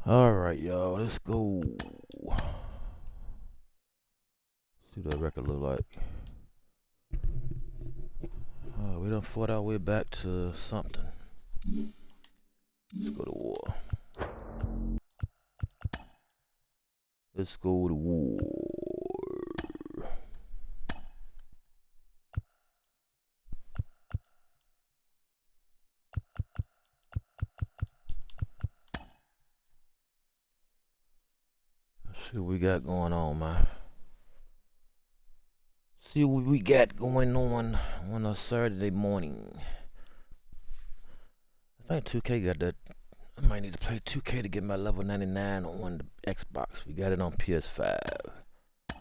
Alright, y'all, let's go. See what that record look like. We done fought our way back to something. Let's go to war. Let's go to war. Let's see what we got going on, man. See what we got going on a Saturday morning. I think 2K got that. I might need to play 2K to get my level 99 on the Xbox. We got it on PS5. I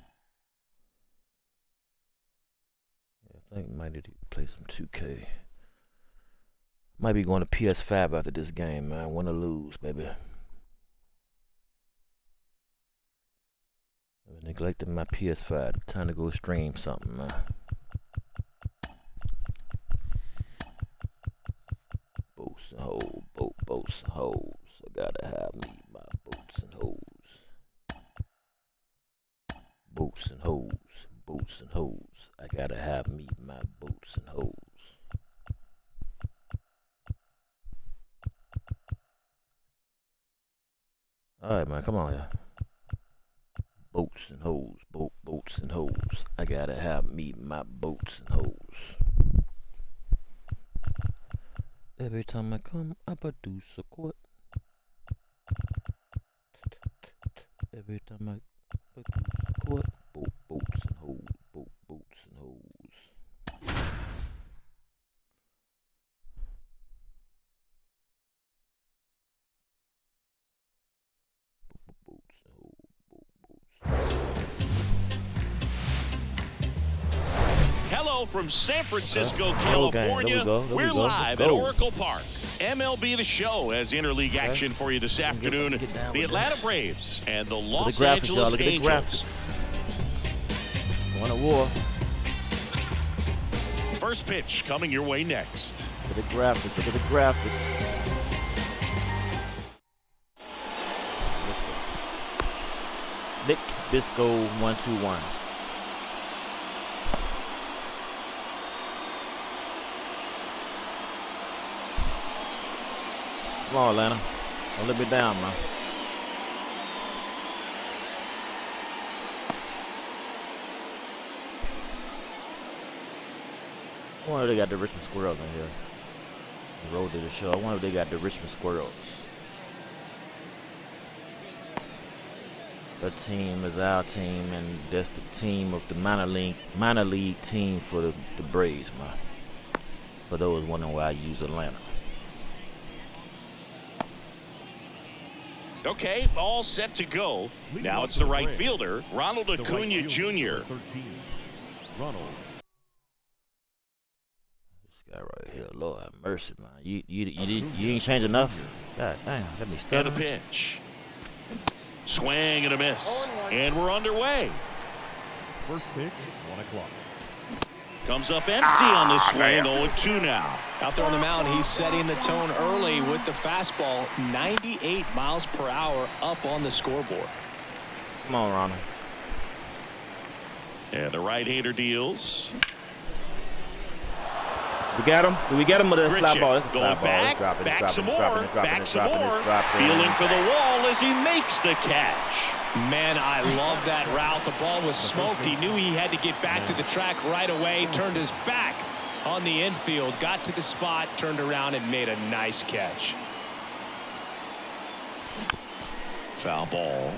think we might need to play some 2K. Might be going to PS5 after this game, man. Win or lose, baby. I neglected my PS5. Time to go stream something, man. Boats and hoes, boats and hoes. I gotta have me my boats and hoes. Boats and hoes, boats and hoes. I gotta have me my boats and hoes. Alright, man, come on here. Boats and hoes, boats and hoes. I gotta have me my boats and hoes. Every time I come, I produce a quart. Every time I produce a quart. Boats and hoes, boats and hoes. Hello from San Francisco, California. We're live at Oracle Park. MLB The Show has interleague action for you this afternoon. The Atlanta Braves and the Los Angeles Angels. Want a war. First pitch coming your way next. Look at the graphics, look at the graphics. Nick Bisco 121. Come on, Atlanta. Don't let me down, man. I wonder if they got the Richmond Squirrels in here. The road to the show. I wonder if they got the Richmond Squirrels. That team is our team, and that's the team of the minor league team for the Braves, man. For those wondering why I use Atlanta. Okay, all set to go. Now it's the right fielder, Ronald Acuna Jr. Ronald. This guy right here, Lord have mercy, man. You ain't changed enough. God damn, let me start. And a pitch. Swing and a miss. And we're underway. First pitch, 1 o'clock. Comes up empty on the swing, 0-2 now. Out there on the mound, he's setting the tone early with the fastball, 98 miles per hour up on the scoreboard. Come on, Ronald. And the right-hander deals. We got him. Do we get him with a fly ball? It's a going fly back, ball. back some more, back some more. Feeling for the wall as he makes the catch. Man, I love that route. The ball was smoked. He knew he had to get back to the track right away. Turned his back on the infield. Got to the spot, turned around, and made a nice catch. Foul ball.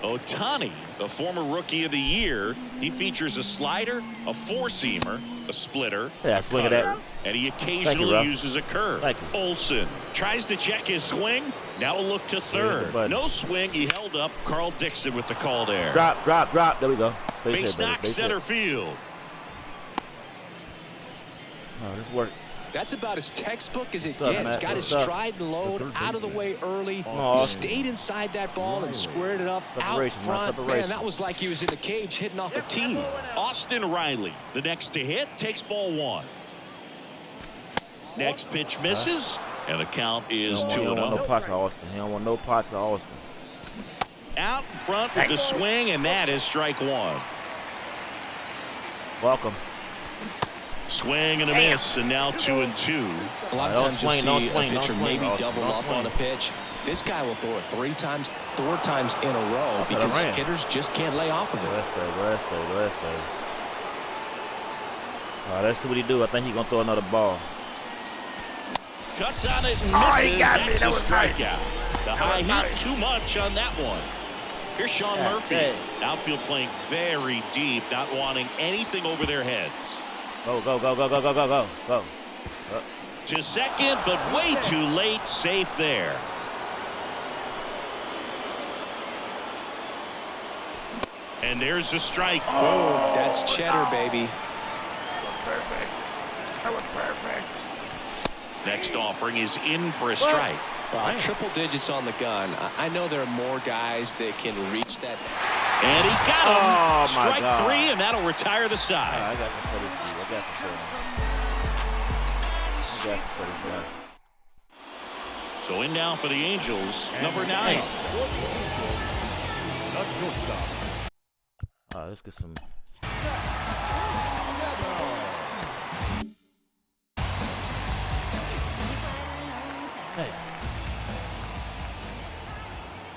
Ohtani, the former Rookie of the Year, he features a slider, a four-seamer, a splitter, yeah, a swing cutter, at that. and he occasionally uses a curve. Olsen tries to check his swing. Now a look to third. No swing. He held up. Carl Dixon with the call there. Drop. There we go. Base knock, center field. Oh, this worked. That's about as textbook as it What's up, gets. Matt? Got his What's up? stride and load out of the way early. Stayed inside that ball and squared it up out front. Man, that was like he was in the cage hitting off a tee. Austin Riley, the next to hit, takes ball one. Next pitch misses. And the count is 2-0. He don't want no parts of Austin. He don't want no parts of Austin. Out in front with the swing, and that is strike one. Welcome. Swing and a miss, and now 2-2. A lot of times you'll see a pitcher maybe double up on a pitch. This guy will throw it 4 times in a row because hitters just can't lay off of it. Let's stay. Let's see what he do. I think he's gonna throw another ball. Cuts on it and misses. He got me. That's That a was strikeout. nice. The high hit too much on that one. Here's Sean Murphy. Outfield playing very deep, not wanting anything over their heads. Go. To second, but way too late. Safe there. And there's the strike. Oh, that's cheddar, baby. That was perfect. Next offering is in for a strike. Well, triple digits on the gun. I know there are more guys that can reach that. And he got him. Oh, my Strike God. 3, and that'll retire the side. I got some for this dude. So in now for the Angels, number 9. Let's get some. Hey.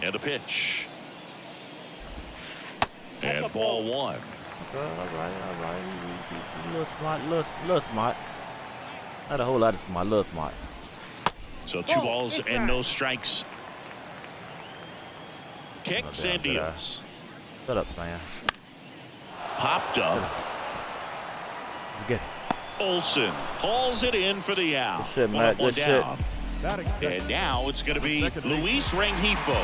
And a pitch. And ball 1. All right. Little smart. Not a whole lot of smart, little smart. So 2 balls and no strikes. Kicks and deals. Shut up, man. Popped up. Let's get it. Olsen hauls it in for the out. Good shit, Matt. Good shit. And now it's going to be Luis Rengifo.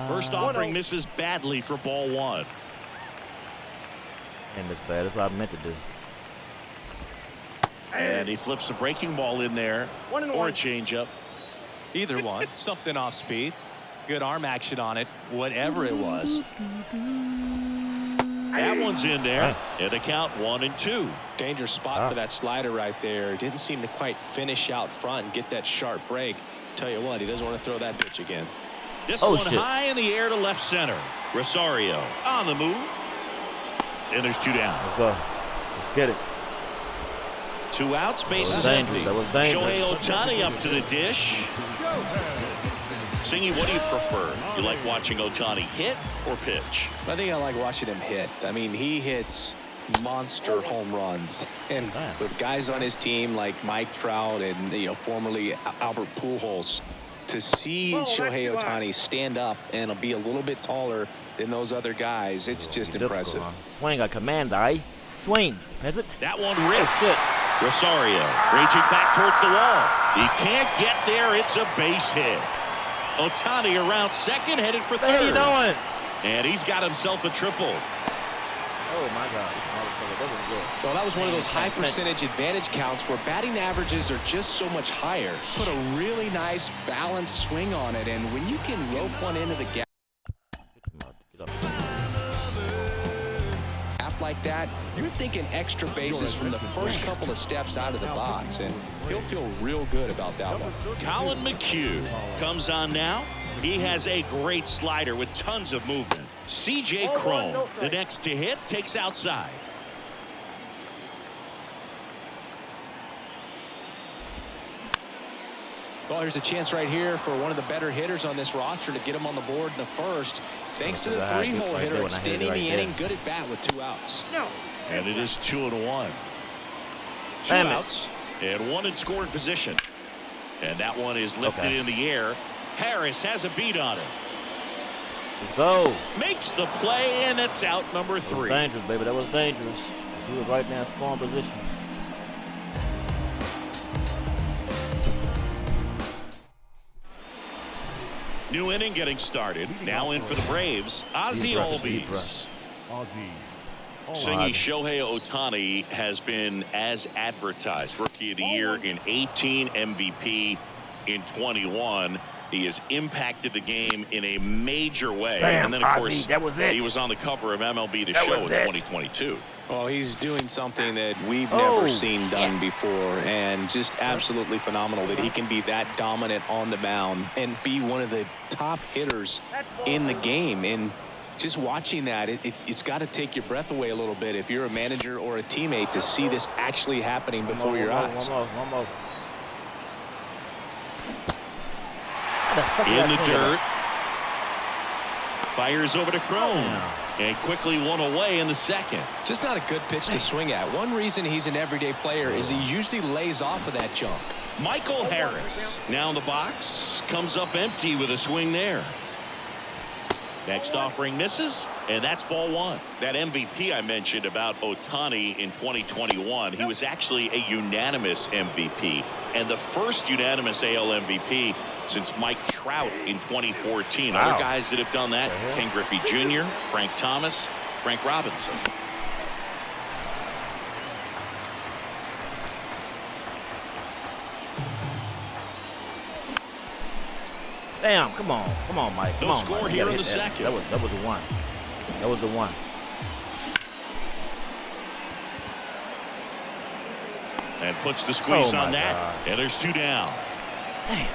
First offering misses badly for ball 1. And this bad. That's what I meant to do. And he flips a breaking ball in there or a changeup. Either one. Something off speed. Good arm action on it. Whatever it was. That one's in there. And the count 1-2. Dangerous spot for that slider right there. Didn't seem to quite finish out front and get that sharp break. Tell you what, he doesn't want to throw that pitch again. This one high in the air to left center. Rosario on the move. And there's 2 down. Let's go. Let's get it. 2 outs, bases empty. That was dangerous. Shohei Ohtani up to the dish. Singy, what do you prefer? You like watching Ohtani hit or pitch? I think I like watching him hit. I mean, he hits monster home runs. And with guys on his team like Mike Trout and, formerly Albert Pujols, to see Shohei Ohtani stand up and be a little bit taller than those other guys, it's just impressive. Swing a command, swing. Has it? That one ripped. Rosario reaching back towards the wall. He can't get there. It's a base hit. Ohtani around second, headed for third. What are you doing? And he's got himself a triple. Oh, my God. Well, that was one of those high percentage advantage counts where batting averages are just so much higher. Put a really nice balanced swing on it, and when you can rope one into the gap like that, you're thinking extra bases from the first couple of steps out of the box, and he'll feel real good about that one. Colin McHugh comes on now. He has a great slider with tons of movement. C.J. Cron, the next to hit, takes outside. Well, there's a chance right here for one of the better hitters on this roster to get him on the board in the first. Thanks to the 3-hole hitter extending the inning. Good at bat with 2 outs. And it is 2-1. 2 outs and 1 in scoring position. And that one is lifted in the air. Harris has a beat on it. Let's go. Makes the play, and it's out number 3. That was dangerous, baby. That was dangerous. He was right now in scoring position. New inning getting started. Now in for the Braves, Ozzie Albies. Singy, Shohei Ohtani has been as advertised. Rookie of the Year in 18, MVP in 21. He has impacted the game in a major way. Damn, and then, of course, that was it. he was on the cover of MLB The Show in 2022. Well, he's doing something that we've never seen done before, and just absolutely phenomenal that he can be that dominant on the mound and be one of the top hitters in the game. And just watching that, it's got to take your breath away a little bit if you're a manager or a teammate to see this actually happening before your eyes. One more. In the dirt. Fires over to Cron. And quickly one away in the second. Just not a good pitch to swing at. One reason he's an everyday player is he usually lays off of that jump. Michael Harris now in the box. Comes up empty with a swing there. Next offering misses, and that's ball one. That MVP I mentioned about Ohtani in 2021, he was actually a unanimous MVP, and the first unanimous AL MVP since Mike Trout in 2014. Wow. Other guys that have done that, Ken Griffey Jr., Frank Thomas, Frank Robinson. Damn, come on, Mike. Come No on, score Mike. here in the second. That was the one. That was the one. And puts the squeeze on that. God. And there's two down. Damn.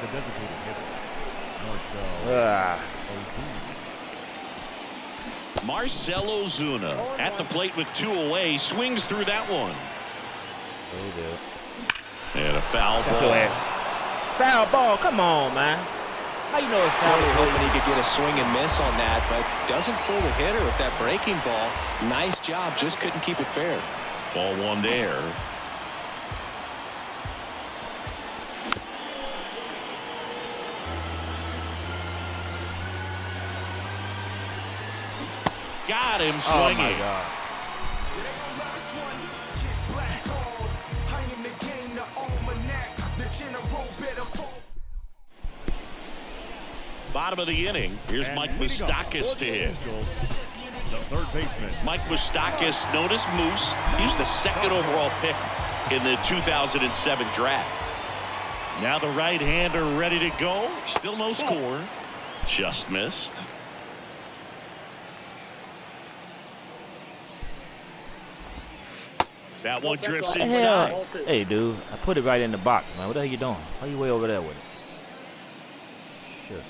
The designated hitter. Marcell Ozuna at the plate with two away. Swings through that one. And a foul That's ball. your ass. Foul ball, come on, man. How you know it's foul Really ball? hoping he could get a swing and miss on that, but doesn't fool the hitter with that breaking ball. Nice job, just couldn't keep it fair. Ball one there. Got him swinging. Oh my God. Bottom of the inning. Here's And Mike leading off Moustakas for to the hit. Angels, the third baseman. Mike Moustakas, known as Moose. He's the second overall pick in the 2007 draft. Now the right-hander ready to go. Still no score. Just missed. That one drifts What the inside. hell? Hey, dude, I put it right in the box, man. What the hell you doing? Why you way over there with it? Shit.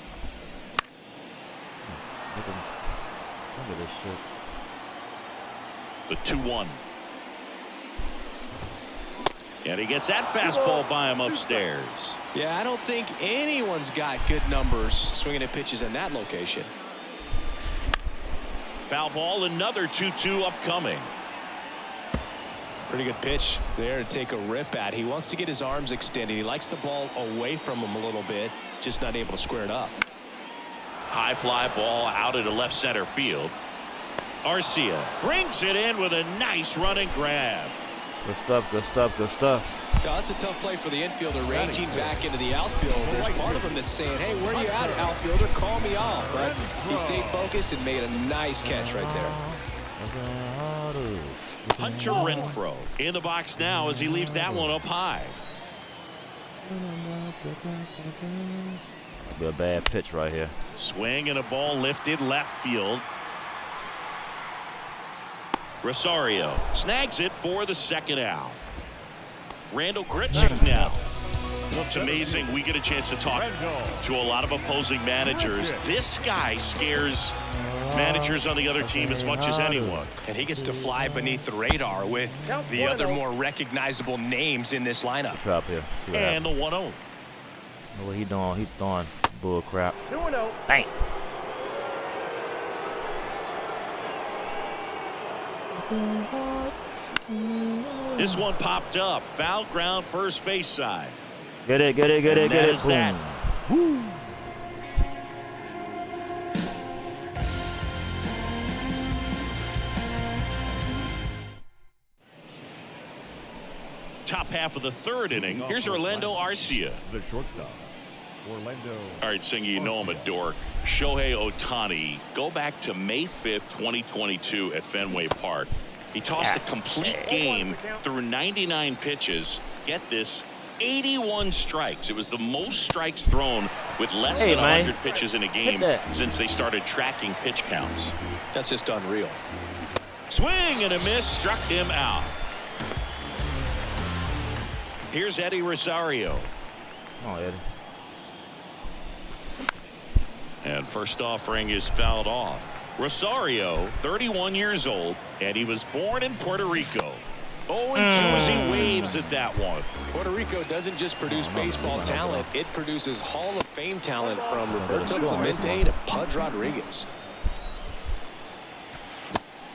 Look at this shit. The 2-1. And he gets that fastball by him upstairs. Yeah, I don't think anyone's got good numbers swinging at pitches in that location. Foul ball, another 2-2 upcoming. Pretty good pitch there to take a rip at. He wants to get his arms extended. He likes the ball away from him a little bit, just not able to square it up. High fly ball out into left center field. Arcia brings it in with a nice running grab. Good stuff, good stuff, good stuff. Yeah, that's a tough play for the infielder ranging back into the outfield. There's part of him that's saying, hey, where are you at, outfielder? Call me off. But he stayed focused and made a nice catch right there. Hunter Renfroe in the box now as he leaves that one up high. Be a bad pitch right here. Swing and a ball lifted left field. Rosario snags it for the second out. Randall Grichuk now. It's amazing we get a chance to talk to a lot of opposing managers. This guy scares managers on the other team as much as anyone. And he gets to fly beneath the radar with the other more recognizable names in this lineup. Trap here. And the 1-0. Know what he doing? He throwing bull crap. 2-0. Bang. This one popped up. Foul ground first base side. Get it, get it, get it, And get that it. is that. Boom. Woo. Top half of the third inning. Here's Orlando Arcia. The shortstop, Orlando. All right, Singy, you know I'm a dork. Shohei Ohtani, go back to May 5th, 2022 at Fenway Park. He tossed a complete game through 99 pitches. Get this, 81 strikes. It was the most strikes thrown with less than 100 pitches in a game since they started tracking pitch counts. That's just unreal. Swing and a miss, struck him out. Here's Eddie Rosario. Oh, Eddie. And first offering is fouled off. Rosario, 31 years old, and he was born in Puerto Rico. 0-2 as he waves at that one. Puerto Rico doesn't just produce baseball talent, it produces Hall of Fame talent from Roberto Clemente to Pudge Rodriguez.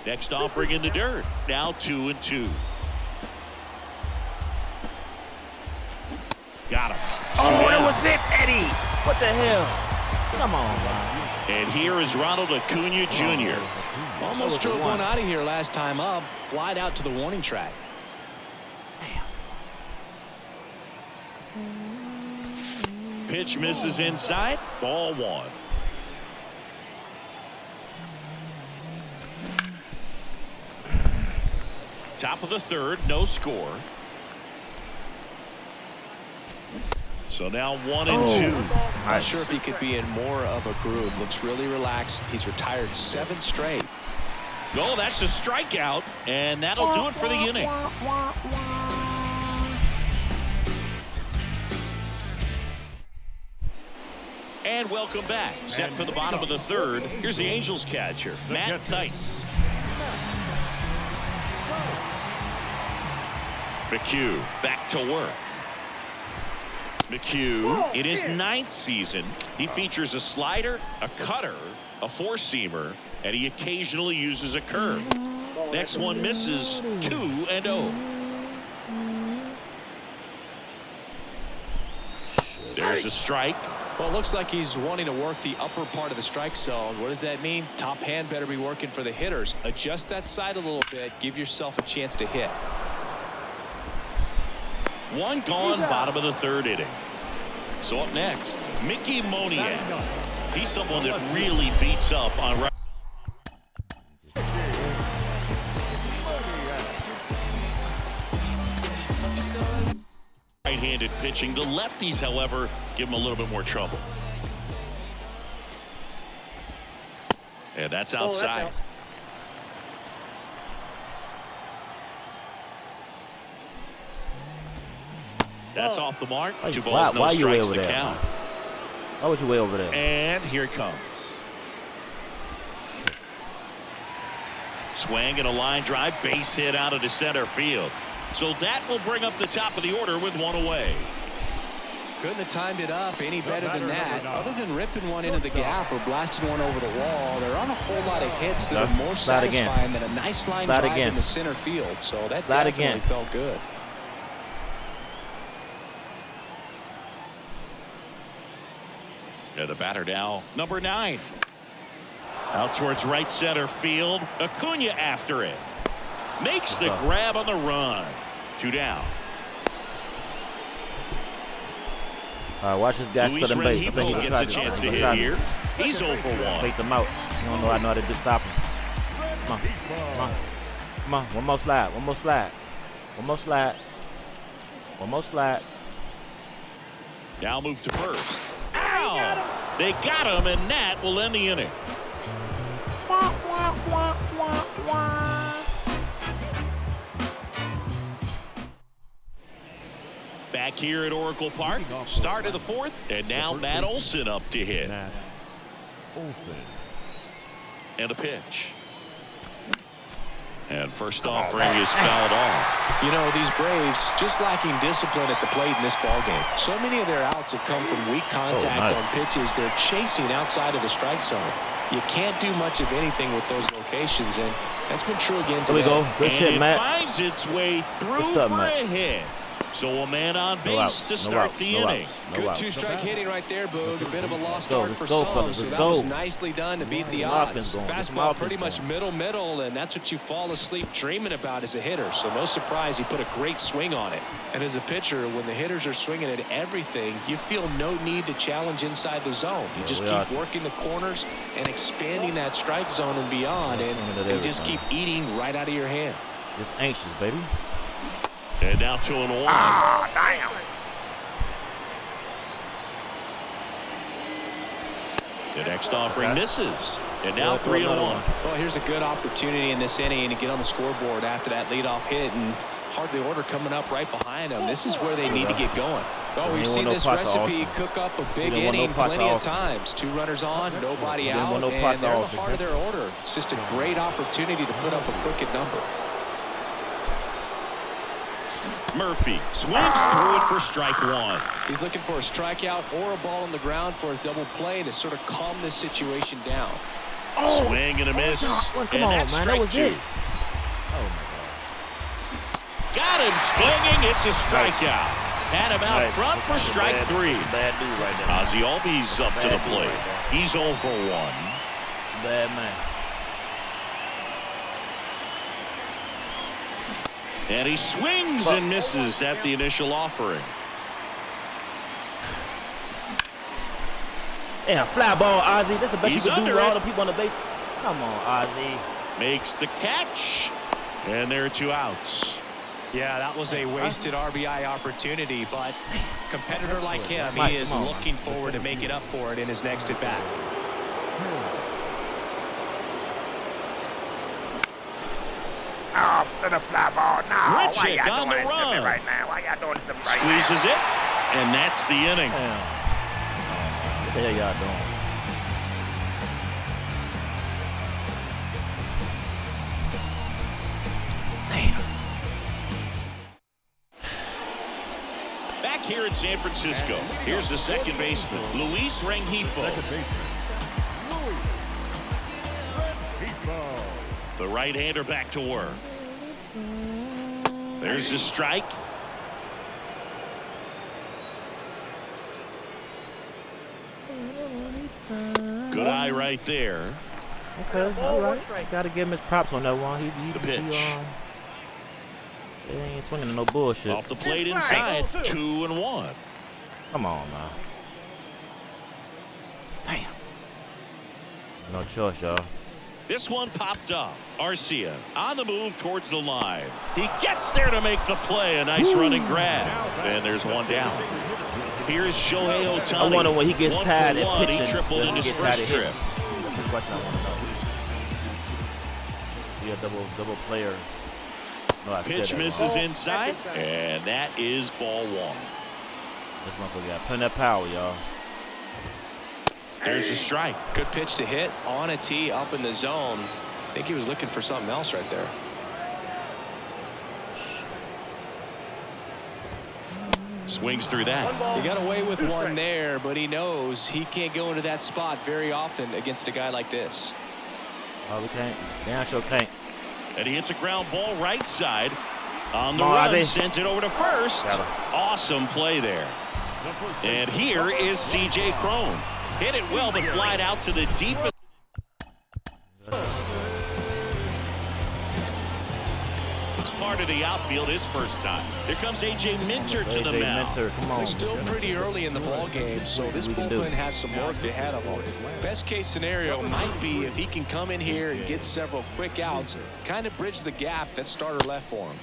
Next offering in the dirt. Now 2-2. Got him. Oh, that was it, Eddie. What the hell? Come on, man. And here is Ronald Acuna Jr. Almost drove one out of here last time up. Flied out to the warning track. Pitch misses inside. Ball one. Top of the third. No score. So now 1-2. Not sure if he could be in more of a groove. Looks really relaxed. He's retired 7 straight. Oh, that's a strikeout, and that'll do it for the inning. And welcome back. Set for the bottom of the third. Here's the Angels catcher, Matt Thaiss. McHugh back to work. McHugh, in his 9th season, he features a slider, a cutter, a four-seamer, and he occasionally uses a curve. Next one misses. 2-0. There's a strike. Well, it looks like he's wanting to work the upper part of the strike zone. What does that mean? Top hand better be working for the hitters. Adjust that side a little bit. Give yourself a chance to hit. One gone, bottom of the third inning. So up next, Mickey Moniak. He's someone that really beats up on right-handed pitching. The lefties, however, give him a little bit more trouble. And that's outside. That's off the mark. 2 balls, no strikes to count. Why was you way over there? And here it comes. Swing and a line drive, base hit out of the center field. So that will bring up the top of the order with one away. Couldn't have timed it up any better than that. Other than ripping one into the gap or blasting one over the wall, there aren't a whole lot of hits that are more satisfying than a nice line drive in the center field. So that definitely felt good. And the batter now, number 9. Out towards right center field. Acuna after it. Makes the grab on the run. 2 down. All right, watch this guy Luis stealing base. I think he gets a chance to hit here. He's 0 for 1. Wait them out. You don't know I know how to just stop him. Come on. Come on. Come on. One more slide. One more slide. One more slide. One more slide. Now move to first. Ow! They got him, and that will end the inning. Back here at Oracle Park, start of the 4th, and now Matt Olson up to hit. Matt Olson. And a pitch. And first offering is fouled off. You know, these Braves just lacking discipline at the plate in this ballgame. So many of their outs have come from weak contact on pitches they're chasing outside of the strike zone. You can't do much of anything with those locations, and that's been true again today. There we go. Good shit, Matt. It finds its way through for a hit. So a man on base to start the inning. Good 2-strike hitting right there, Boog. A bit of a lost start for some, so that was nicely done to beat the odds. Fastball pretty much middle, and that's what you fall asleep dreaming about as a hitter. So no surprise he put a great swing on it. And as a pitcher, when the hitters are swinging at everything, you feel no need to challenge inside the zone. You just keep working the corners and expanding that strike zone and beyond, and you just keep eating right out of your hand. Just anxious, baby. And now 2-1. Ah, damn. The next offering misses. And now 3-1. Well, here's a good opportunity in this inning to get on the scoreboard after that leadoff hit, and hardly order coming up right behind them. This is where they need to get going. Well, we've seen this recipe cook up a big inning plenty of times. 2 runners on, nobody out, and they're in the heart of their order. It's just a great opportunity to put up a crooked number. Murphy swings through it for strike 1. He's looking for a strikeout or a ball on the ground for a double play to sort of calm this situation down. Swing and a miss. Come on, man. That was it. Oh, my God. Got him swinging. It's a strikeout. Had him out front for strike 3. Bad dude right there. Ozzie Albies up to the plate. He's 0 for 1. Bad man. And he swings and misses at the initial offering. Yeah, fly ball, Ozzie. That's the best you can do with all the people on the base. Come on, Ozzie. Makes the catch. And there are 2 outs. Yeah, that was a wasted RBI opportunity, but a competitor like him, he is looking forward to making up for it in his next at bat. Oh, for the fly ball. No, Grichuk on the run. Right now? Why y'all doing this to me right Squeezes it, and that's the inning. What the hell y'all doing? Back here in San Francisco, here's the second baseman, Luis Rengifo. The right-hander back to work. There's the strike. Good eye right there. Okay, all right. Got to give him his props on that one. He pitch. He ain't swinging no bullshit. Off the plate inside, 2-1. Come on, man. Damn. No choice, y'all. This one popped up. Arcia on the move towards the line. He gets there to make the play. A nice running grab. And there's 1 down. Here's Shohei Ohtani. I wonder when he gets tired at pitching. He tripled in his first trip. That's the question I want to know. Be a double player. No, pitch misses inside, and that is ball 1. This motherfucker got plenty of power, y'all. There's a strike. Good pitch to hit on a tee up in the zone. I think he was looking for something else right there. Swings through that. He got away with one there, but he knows he can't go into that spot very often against a guy like this. Oh, we can't. Damn sure can't. And he hits a ground ball right side. On the run, sends it over to first. Awesome play there. And here is C.J. Cron. Hit it well, but flied out to the deepest. Part of the outfield his first time. Here comes A.J. Minter to the mound. They're still pretty early in the ball game, so this bullpen has some work ahead of him. Best case scenario might be if he can come in here and get several quick outs, kind of bridge the gap that starter left for him.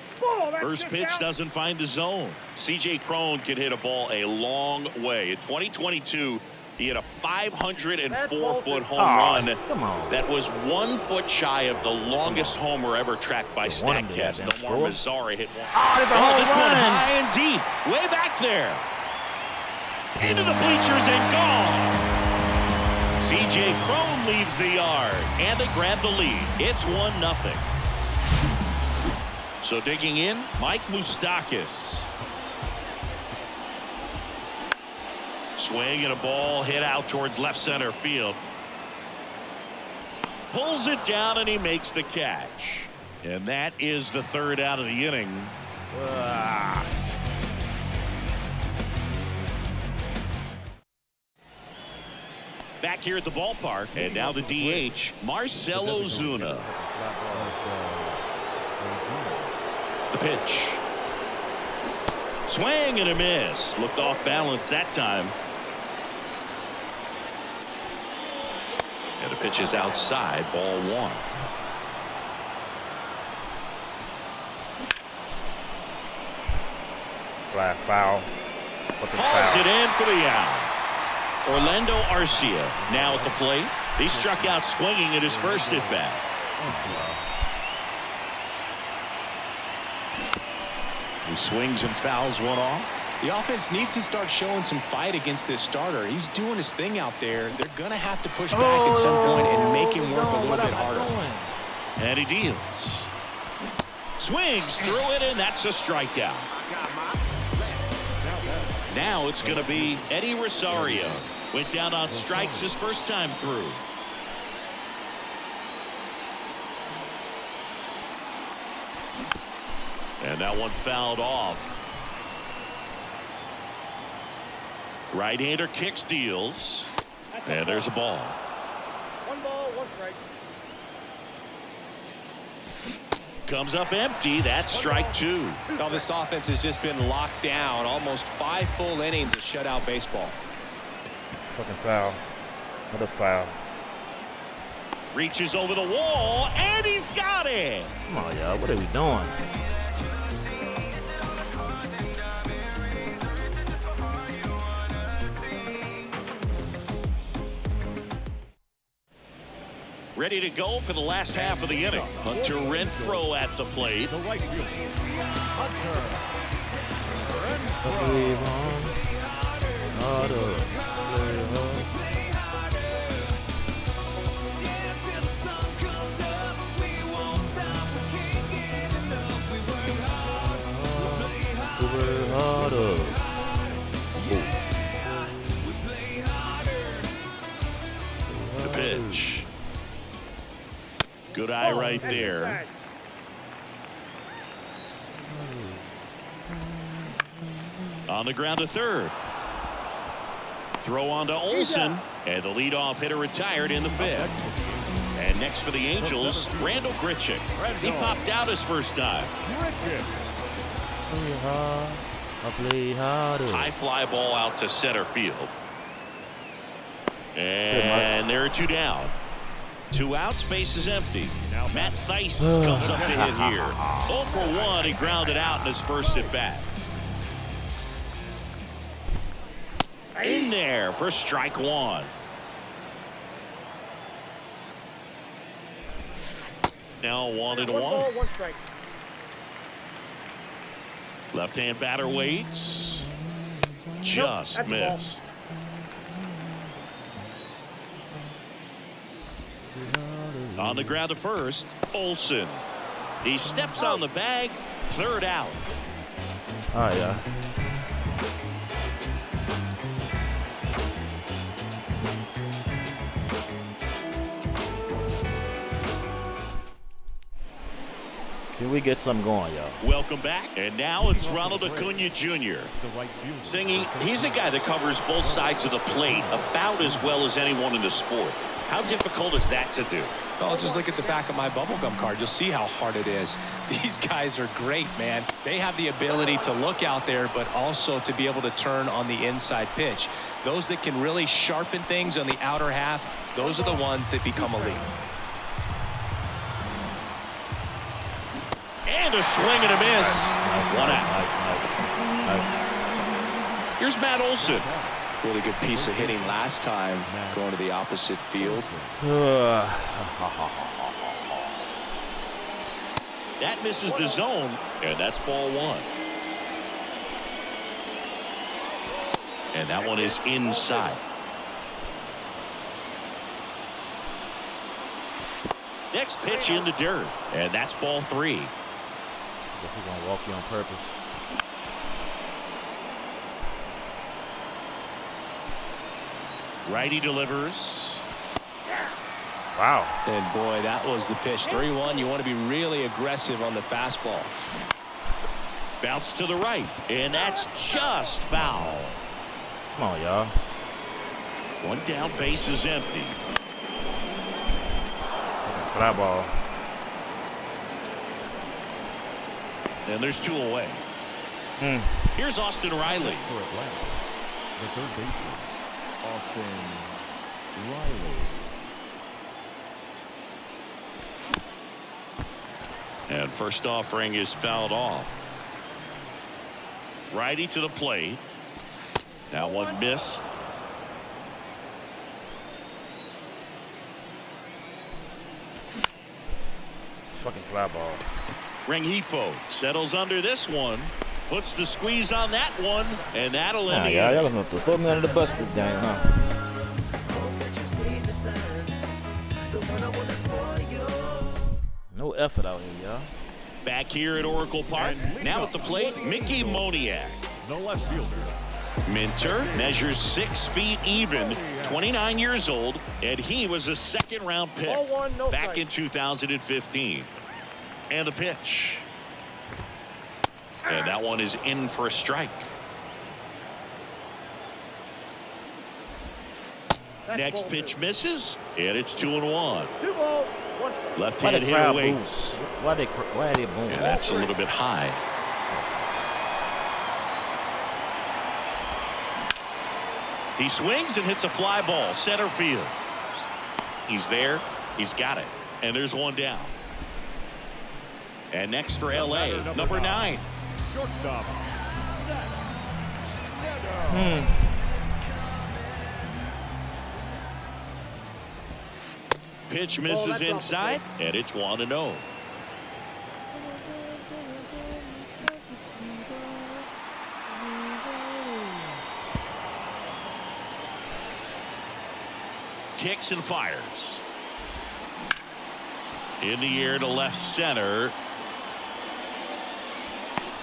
First pitch doesn't find the zone. C.J. Cron can hit a ball a long way. In 2022, he had a 504-foot home run. That was 1 foot shy of the longest homer ever tracked by StatCast. Nomar Mazara hit one. This one high and deep, way back there. Into the bleachers and gone. C.J. Cron leaves the yard, and they grab the lead. It's 1-0. So digging in, Mike Moustakas. Swing and a ball hit out towards left center field. Pulls it down and he makes the catch. And that is the 3rd out of the inning. Back here at the ballpark, and now the DH, Marcell Ozuna. The pitch. Swing and a miss. Looked off balance that time. And the pitch is outside, ball 1. Foul. Hauls it in for the out. Orlando Arcia now at the plate. He struck out swinging at his first at bat. He swings and fouls one off. The offense needs to start showing some fight against this starter. He's doing his thing out there. They're going to have to push back at some point and make him work a little bit harder. And he deals. Swings through it, and that's a strikeout. Now it's going to be Eddie Rosario. Went down on strikes his first time through. And that one fouled off. Right-hander kicks, deals. And there's a ball. 1 ball, 1 strike. Comes up empty. That's strike 2. Now this offense has just been locked down. Almost 5 full innings of shutout baseball. Fucking foul. What a foul. Reaches over the wall, and he's got it. Come on, y'all. What are we doing? Ready to go for the last half of the inning. Hunter Renfroe at the plate. The right fielder, Hunter The pitch. Good eye right there. On the ground to third. Throw on to Olsen, and the leadoff hitter retired in the 5th. And next for the Angels, Randall Grichuk. He popped out his first time. High fly ball out to center field. And there are 2 down. 2 outs, base is empty. Matt Thaiss comes up to hit here. 0 for 1, he grounded out in his first at bat. In there for strike 1. Now 1-1. 1 ball, 1 strike. Left-hand batter waits. Just missed. On the ground to first, Olsen. He steps on the bag, 3rd out. Oh, yeah. Can we get something going, y'all? Welcome back. And now it's Ronald Acuna Jr. Singing, he's a guy that covers both sides of the plate about as well as anyone in the sport. How difficult is that to do? Well, just look at the back of my bubblegum card. You'll see how hard it is. These guys are great, man. They have the ability to look out there, but also to be able to turn on the inside pitch. Those that can really sharpen things on the outer half, those are the ones that become elite. And a swing and a miss. 1 out. Here's Matt Olsen. Really good piece of hitting last time, going to the opposite field. That misses the zone, and that's ball 1. And that one is inside. Next pitch in the dirt, and that's ball 3. Guess we're gonna walk you on purpose. Righty delivers. Wow. And boy, that was the pitch. 3-1. You want to be really aggressive on the fastball. Bounce to the right, and that's just foul. Come on, y'all. 1 down, base is empty. Fly ball. And there's 2 away. Here's Austin Riley. For Atlanta, the third baseman, Austin Riley. And first offering is fouled off. Righty to the plate. That one missed. fucking fly ball. Rengifo settles under this one. Puts the squeeze on that one. And that'll end the Y'all gonna throw me under the bus this game, huh? No effort out here, y'all. Back here at Oracle Park. Now at the plate, Mickey Moniak. No left fielder. Minter measures 6 feet even, 29 years old, and he was a second-round pick Ball one, no back strike. in 2015. And the pitch. And that one is in for a strike. That's Next ball pitch two. misses, and it's 2-1. 2 balls, 1 strike. Left-handed the hitter crowd waits. boo? Why are they booing? And that's a little bit high. He swings and hits a fly ball, center field. He's there. He's got it. And there's one down. And next for LA, number 9. Shortstop. Pitch misses that's off the inside, and it's 1-0. Kicks and fires. In the air to left center.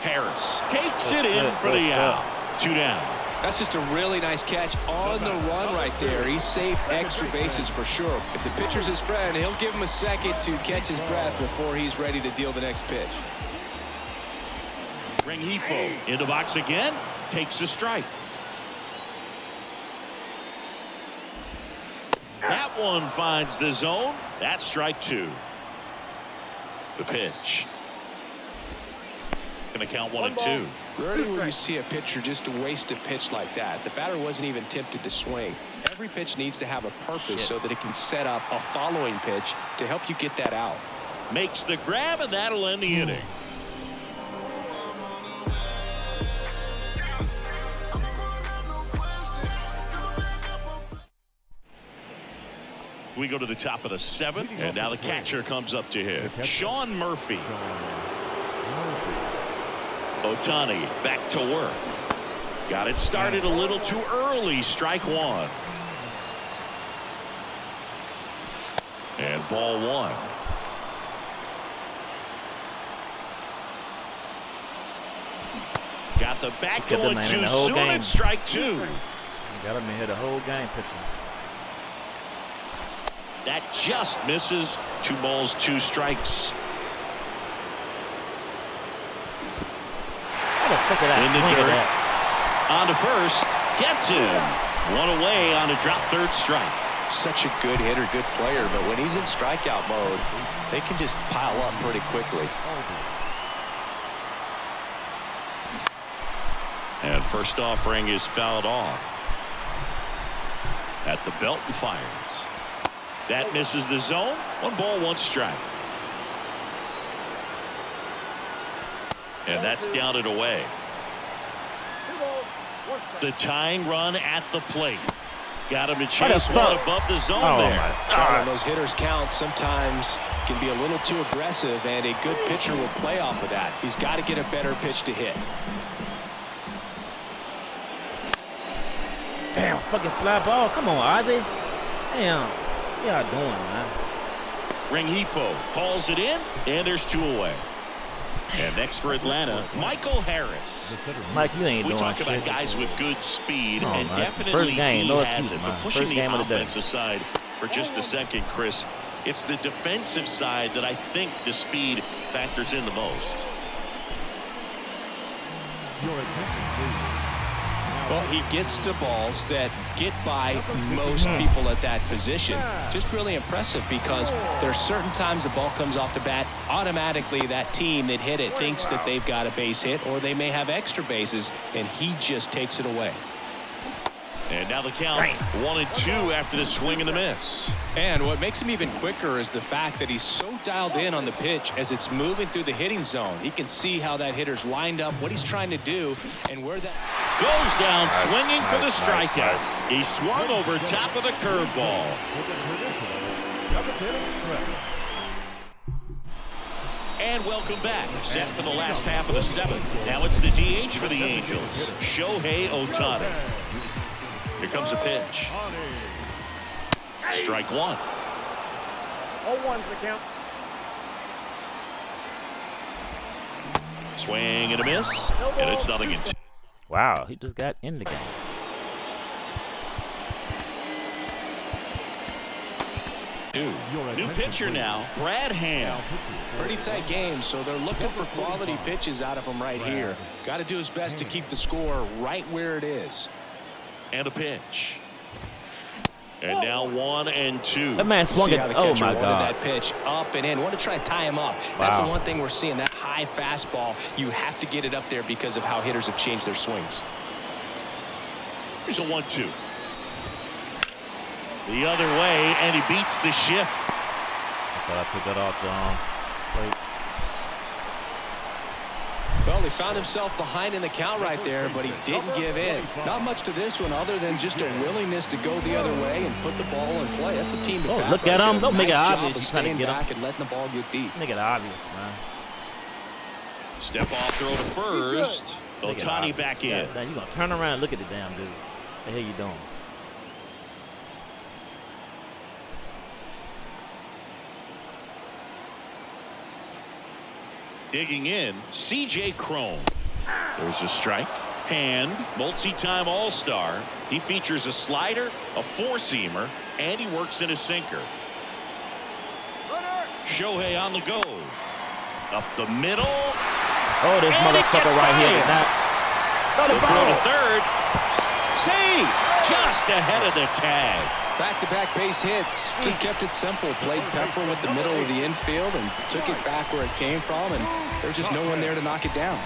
Harris takes it in for the out. 2 down. That's just a really nice catch on the run right there. He saved extra bases for sure. If the pitcher's his friend, he'll give him a second to catch his breath before he's ready to deal the next pitch. Rengifo in the box again. Takes a strike. That one finds the zone. That's strike 2. The pitch. Gonna count 1 and 2. Rarely will you see a pitcher just waste a pitch like that. The batter wasn't even tempted to swing. Every pitch needs to have a purpose so that it can set up a following pitch to help you get that out. Makes the grab, and that'll end the inning. We go to the top of the 7th, and now the catcher comes up to hit. Sean Murphy. Ohtani back to work. Got it started a little too early. Strike 1. And ball 1. Got the bat Kept going the man in too the whole soon. game. And strike 2. You got him in here the whole game pitching. That just misses. 2 balls, 2 strikes. How the fuck did I In the swing at dirt. that? On to first. Gets him. 1 away on a drop third strike. Such a good hitter, good player, but when he's in strikeout mode, they can just pile up pretty quickly. And first offering is fouled off. At the belt and fires. That misses the zone. 1 ball, 1 strike. And that's down and away. 2 balls, 1 strike. The tying run at the plate. Got him to What chase a one fuck. above the zone Oh, there. my When God. those hitters count sometimes can be a little too aggressive, and a good pitcher will play off of that. He's got to get a better pitch to hit. Damn, fucking fly ball. Come on, Ozzy. Damn. What y'all doing, man? Rengifo calls it in, and there's 2 away. And next for Atlanta, Michael Harris. Mike, you ain't We doing talk shit. about guys with good speed, Come on, and man. definitely First game, he no has excuse, it. man. But pushing First the game of the day. offense aside for just a second, Chris, it's the defensive side that I think the speed factors in the most. Your attention, please. Well, he gets to balls that get by most people at that position. Just really impressive because there's certain times the ball comes off the bat, automatically that team that hit it thinks that they've got a base hit or they may have extra bases, and he just takes it away. And now the count 1 and 2 after the swing and the miss. And what makes him even quicker is the fact that he's so dialed in on the pitch as it's moving through the hitting zone. He can see how that hitter's lined up, what he's trying to do, and where that Goes down swinging for the nice, strikeout. nice. He swung over top of the curveball. With a traditional 7th inning stretch. And welcome back. Set for the last half of the 7th. Now it's the DH for the Angels, Shohei Ohtani. Here comes a pitch. Strike one. 0-1's the count. Swing and a miss, and it's 0-2. Wow, he just got in the game. New pitcher now, Brad Hand. Pretty tight game, so they're looking for quality pitches out of him right here. Got to do his best to keep the score right where it is. And a pitch. And now 1-2. That man swung See it. how the Oh catcher my wanted God. that pitch up and in. Want to try to tie him up. That's the Wow. one thing we're seeing. That high fastball, you have to get it up there because of how hitters have changed their swings. Here's a 1-2. The other way, and he beats the shift. I thought I took that off the plate. Well, he found himself behind in the count right there, but he didn't give in. Not much to this one other than just a willingness to go the other way and put the ball in play. That's a team to Oh, bat look right at him. there. Don't make it Nice job obvious. of He's trying to staying get him. back and letting the ball get deep. Make it obvious, man. Step off throw to first. Make it Ohtani obvious. back in. Yeah, now you gonna turn around and look at the damn dude. What the hell you doing? Digging in, C.J. Cron. There's a strike. Hand, multi-time All-Star. He features a slider, a four-seamer, and he works in a sinker. Shohei on the go. Up the middle. Oh, this And it motherfucker gets right here. by him. Now, throw The the throw to ball. third. Save! Just ahead of the tag. Back-to-back base hits. Just kept it simple. Played Pepper with the middle of the infield and took it back where it came from, and there's just no one there to knock it down.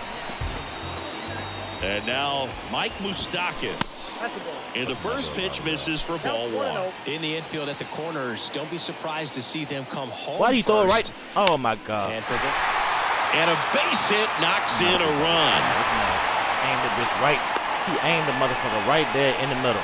And now Mike Moustakas. That's a ball. And the first pitch misses for ball one. In the infield at the corners, don't be surprised to see them come home Why do you throw it first. right? Oh my God. And pick it. And a base hit knocks in a run. Aimed at this right. He aimed the motherfucker right there in the middle.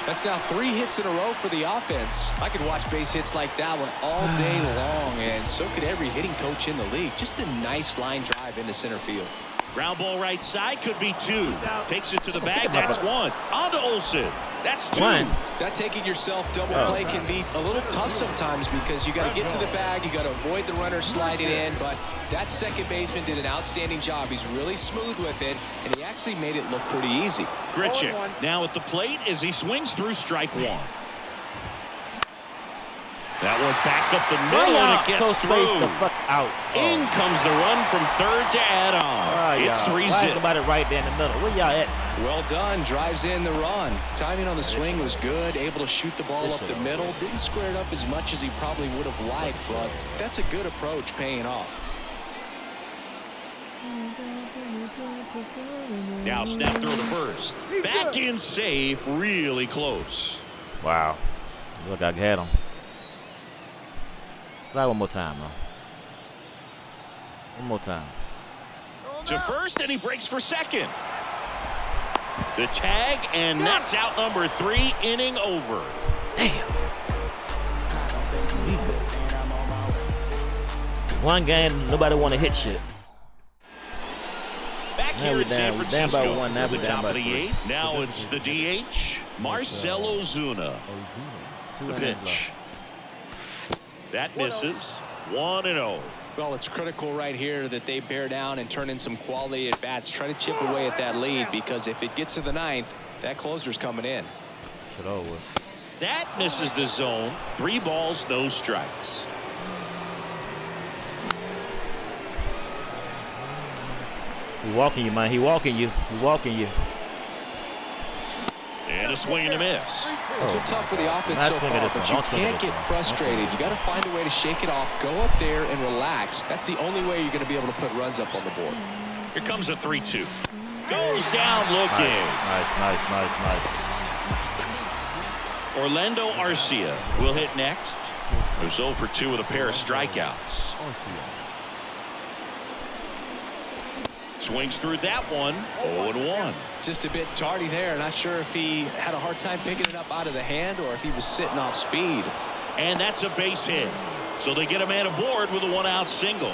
That's now 3 hits in a row for the offense. I could watch base hits like that one all day long, and so could every hitting coach in the league. Just a nice line drive into center field. Ground ball right side could be 2. Takes it to the bag. That's 1. On to Olsen. That's 2. One. That taking yourself double Oh. play can be a little tough sometimes because you got to get to the bag, you got to avoid the runner sliding in, but that second baseman did an outstanding job. He's really smooth with it, and he actually made it look pretty easy. Grichuk now at the plate as he swings through strike 1. That one back up the middle, and it So gets spaced through. the fuck out. In comes the run from third to add on. It's 3 Why zip. is nobody right there in the middle? Where y'all at? Well done. Drives in the run. Timing on the swing was good. Able to shoot the ball up the middle. Didn't square it up as much as he probably would have liked, but that's a good approach paying off. Now snap throw to first. Back in safe, really close. Wow. Look, I had him. Slide one more time, though. One more time. To first, and he breaks for second. The tag, and that's out number 3, inning over. Damn. One game, nobody want to hit shit. Back Now here we in San down. We down by Francisco, one. Now at we the down top by of the 3. 8th. Now it's the DH, Marcell Ozuna. The pitch. That misses. 1-0. Well, it's critical right here that they bear down and turn in some quality at bats. Try to chip away at that lead because if it gets to the 9th, that closer's coming in. Shit over. That misses the zone. 3 balls, no strikes. He walking you, man. He walking you. He walking you. And a swing and a miss. It's been tough for the offense Nice so swing at far, this but one. you Don't swing at can't this get one. frustrated. You got to find a way to shake it off. Go up there and relax. That's the only way you're going to be able to put runs up on the board. Here comes a 3-2. Goes down looking. Nice. Orlando Arcia will hit next. Who's 0 for 2 with a pair of strikeouts. Swings through that one. 0-1. Just a bit tardy there. Not sure if he had a hard time picking it up out of the hand or if he was sitting off speed. And that's a base hit. So they get a man aboard with a 1-out single.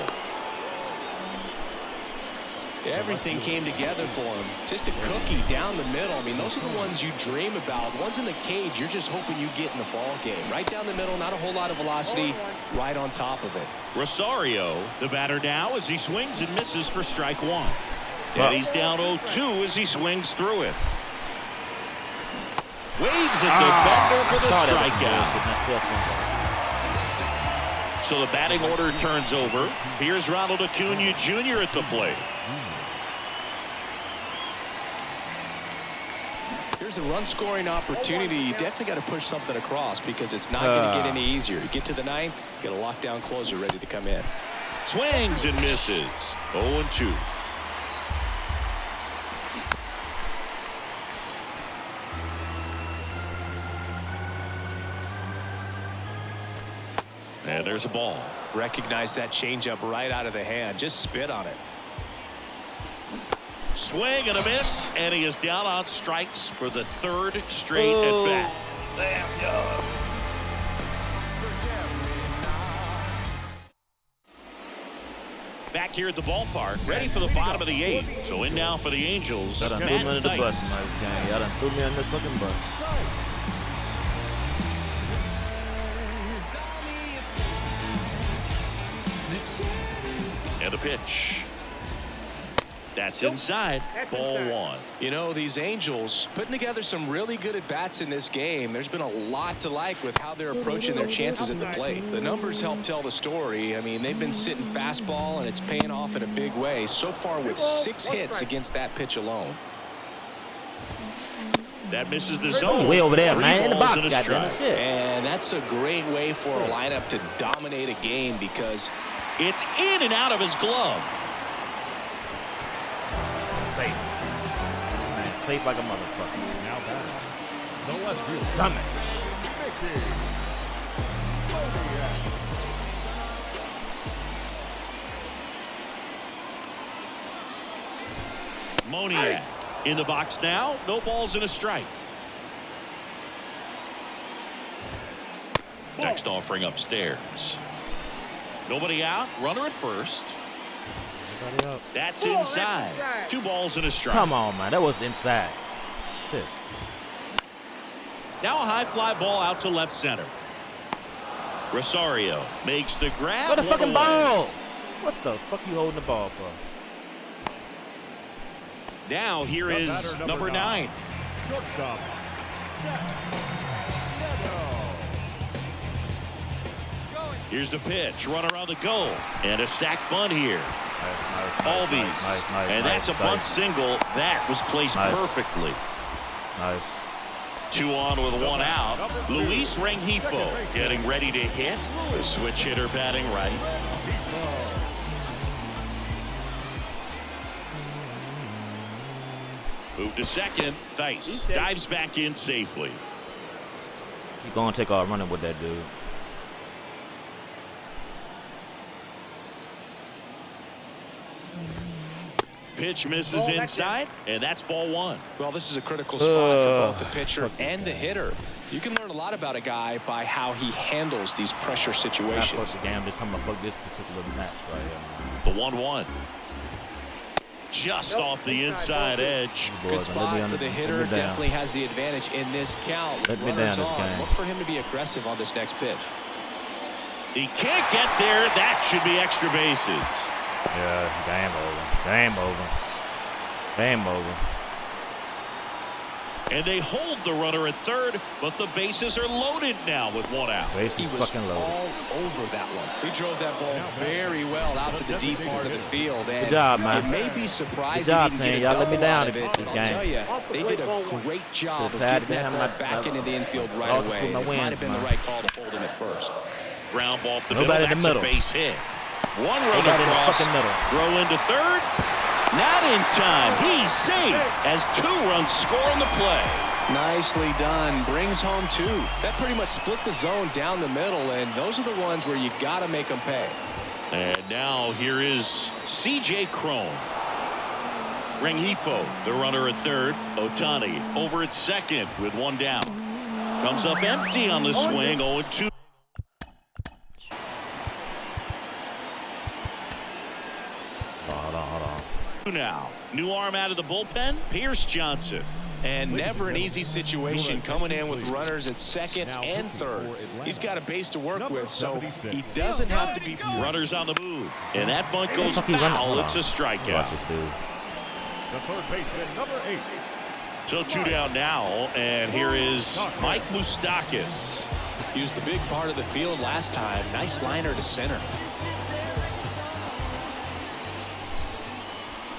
Everything came together for him. Just a cookie down the middle. I mean, those are the ones you dream about. Ones in the cage, you're just hoping you get in the ball game. Right down the middle, not a whole lot of velocity, right on top of it. Rosario, the batter now, as he swings and misses for strike one. And he's down 0-2 as he swings through it. Waves at the bender for the strikeout. So the batting order turns over. Here's Ronald Acuna Jr. at the plate. Here's a run-scoring opportunity. You definitely got to push something across because it's not going to get any easier. You get to the ninth, got a lockdown closer ready to come in. Swings and misses. 0-2. And there's a ball. Recognize that changeup right out of the hand. Just spit on it. Swing and a miss, and he is down on strikes for the third straight at bat. Damn, yo. Back here at the ballpark, ready for the bottom of the eighth. So in now for the Angels, Y'all done threw me under the Matt bus Thaiss. in this game. Y'all done threw me under the fucking bus. And a pitch. That's inside. Ball one. You know, these Angels putting together some really good at-bats in this game. There's been a lot to like with how they're approaching their chances at the plate. The numbers help tell the story. I mean, they've been sitting fastball, and it's paying off in a big way. So far with 6 hits against that pitch alone. That misses the zone. Way over there, 3 man. In the balls box, and a goddamn strike. shit. And that's a great way for a lineup to dominate a game because It's in and out of his glove. Safe. Man, safe like a motherfucker. Now batting. The left fielder. Damn it. Mickey. Moniak in the box now. No balls and a strike. Next offering upstairs. Nobody out. Runner at first. Everybody up. That's inside. 2 balls and a strike. Come on, man. That was inside. Shit. Now a high fly ball out to left center. Rosario makes the grab. Where the one fucking away. ball? What the fuck you holding the ball for? Now here The is batter, number 9. Shortstop. Here's the pitch. Run around the goal. And a sac bunt here. Nice, Albies. And that's a bunt single. That was placed Nice. perfectly. Nice. 2 on with 1 out. Luis Rengifo getting ready to hit. The switch hitter batting right. Move to second. Thaiss dives back in safely. You gonna take off running with that dude. Pitch misses inside, and that's ball 1. well, this is a critical spot for both the pitcher and the hitter. You can learn a lot about a guy by how he handles these pressure I fuck situations. the game. This time I fuck this particular match right here, man. The 1-1. Just off the inside edge. Boys, Good let me spot on for the let hitter. me down. Definitely has the advantage in this count. Let me down Runners this on. game. Look for him to be aggressive on this next pitch. He can't get there. That should be extra bases. Yeah, game over. Game over. Game over. And they hold the runner at third, but the bases are loaded now with 1 out. Base He is was fucking low. all over that one. He drove that ball very well out to the deep part of the field. And Good job, man. it may be surprising Good job, he didn't team. get a Y'all let me double down out of it. this I'll game. tell you, they did a great job of Could've had getting that them. ball I- back into the infield right lost away. with my It might wins, have been the man. right call to hold him at first. Ground ball up the Nobody in the middle. That's middle. a base hit. 1 run Nobody in the across. fucking middle. Throw into third. Not in time. He's safe as 2 runs score on the play. Nicely done. Brings home 2. That pretty much split the zone down the middle, and those are the ones where you got to make them pay. And now here is C.J. Cron. Rengifo, the runner at third. Ohtani over at second with 1 down. Comes up empty on the swing. 0-2. now. New arm out of the bullpen, Pierce Johnson. And never an easy situation coming in with runners at second and third. He's got a base to work with, so he doesn't have to be. Runners on the move. And that bunt goes foul. It's a strikeout. The third baseman, number 8. So 2 down now, and here is Mike Moustakas. He was the big part of the field last time. Nice liner to center.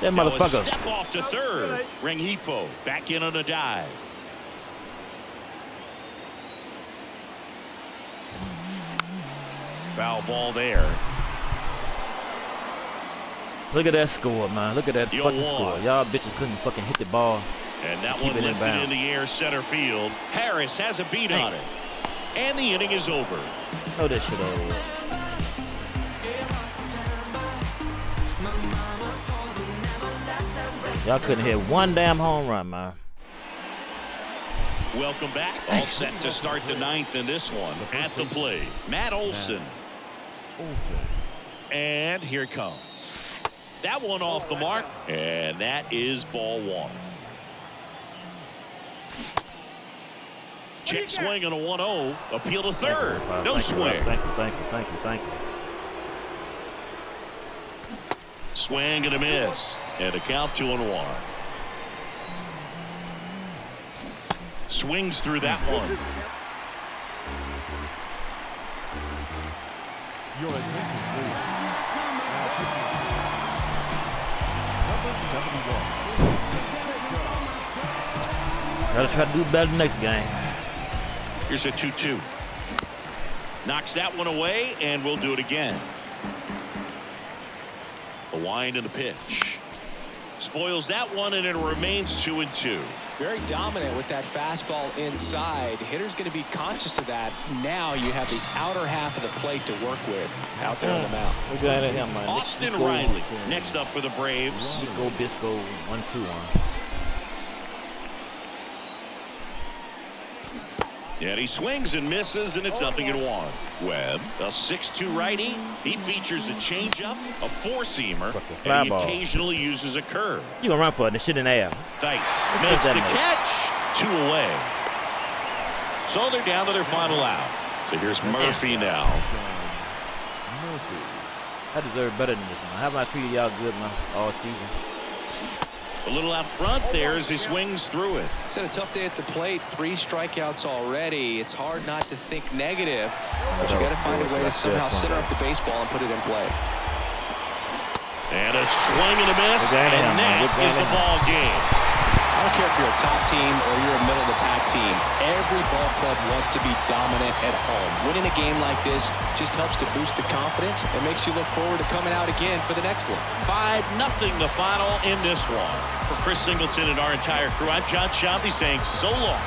That motherfucker. Step off to third. Rengifo back in on a dive. Foul ball there. Look at that score, man. Look at that fucking score. Y'all bitches couldn't fucking hit the ball. And that one lifted in the air center field. Harris has a beat on it. And the inning is over. Throw that shit over. Y'all couldn't hit one damn home run, man. Welcome back. All set to start the 9th in this one. At the plate, Matt Olson. And here it comes. That one off the mark. And that is ball 1. Check swing on a 1-0. Appeal to third. No swing. Thank you. Swing and a miss. And a count 2-1. Swings through that one. Your attention, please. Number 71. Gotta try to do better next game. Here's a 2-2. Knocks that one away, and we'll do it again. The wind and the pitch. Spoils that one, and it remains 2-2. Very dominant with that fastball inside. Hitter's going to be conscious of that. Now you have the outer half of the plate to work with out there on the mound. Austin Riley next up for the Braves. Bisco 1-2-1. And he swings and misses, and it's 0-1. Webb, a 6'2 righty. He features a changeup, a four-seamer, and he occasionally uses a curve. You gonna run for it? The shit in the air. Dice makes the catch. 2 away. So they're down to their final out. So here's Murphy now. I deserve better than this, man. Haven't I treated y'all good, man, all season? A little out front there as he swings through it. He's had a tough day at the plate. 3 strikeouts already. It's hard not to think negative, but you got to find a way to somehow center up the baseball and put it in play. And a swing and a miss, and that is the ball game. I don't care if you're a top team or you're a middle-of-the-pack team. Every ball club wants to be dominant at home. Winning a game like this just helps to boost the confidence and makes you look forward to coming out again for the next one. 5-0 the final in this one. For Chris Singleton and our entire crew, I'm John Shambi saying so long.